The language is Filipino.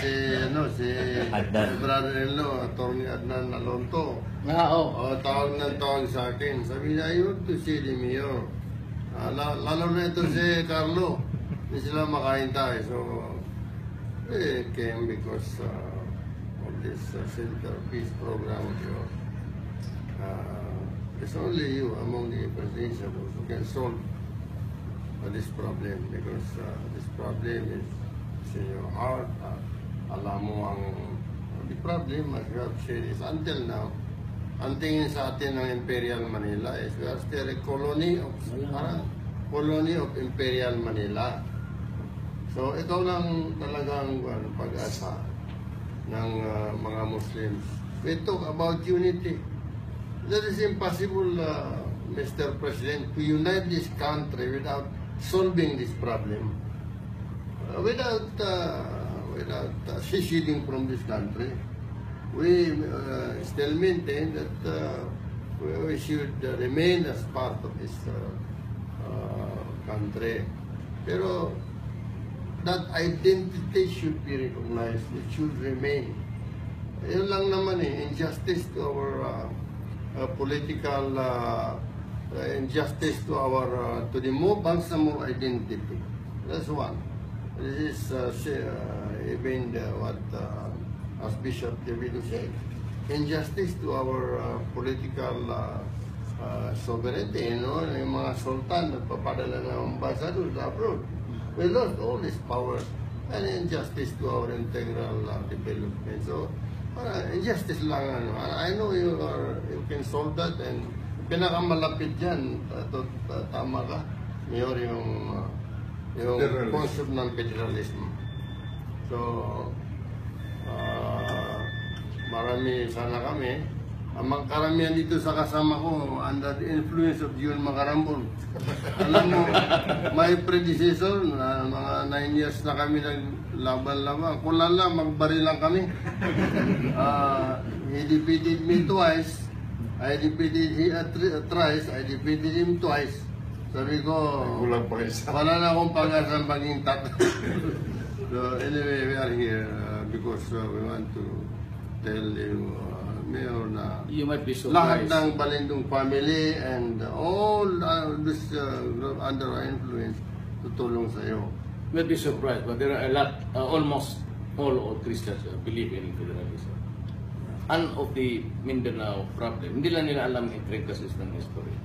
si brother-in-law, Atty. Adnan Alonto. Oo. Tawag ng tawag sa akin. Sabi niya, I want to see the mayor. Lalo na ito si Carlo. Hindi sila makahintay. So, they came because of this centerpiece program of yours. It's only you among the presidential who can solve this problem because this problem is in your heart. Alam mo the problem, as you have said, is until now, ang tingin sa atin ng Imperial Manila is we are still a colony of Imperial Manila. So ikaw lang talagang pag-asa ng mga Muslims. We talk about unity. That is impossible, Mr. President, to unite this country without solving this problem. Without seceding from this country. We still maintain that we should remain as part of this country. Pero that identity should be recognized. It should remain. Yun lang naman injustice to our political injustice to our to the Bangsamoro identity. That's one. This is even what Archbishop Davido said. Injustice to our political sovereignty. Yung mga sultan nagpapadala ng ambassadors abroad. We lost all this power and injustice to our integral development. So, injustice lang. I know you can solve that and pinakamalapit dyan, tama ka, Mayor, yung concept ng federalism. So, marami sana kami. Ang karamihan dito sa kasama ko, under the influence of Jun Macarambon. Alam mo, my predecessor, mga 9 years na kami naglaban-laban. Kung lala, magbaril lang kami. He defeated me twice. I defeated him thrice. I defeated him twice. Sabi ko, wala na akong pag-asa maging tatlo. So anyway, we are here because we want to tell you, Mayor, na you might be surprised. Lahat ng Balindong family and all this under our influence tutulong sa iyo. You might be surprised, but there are a lot, almost all Christians believe in federalism. And of the Mindanao problem, hindi lang nila alam yung intricacies ng history.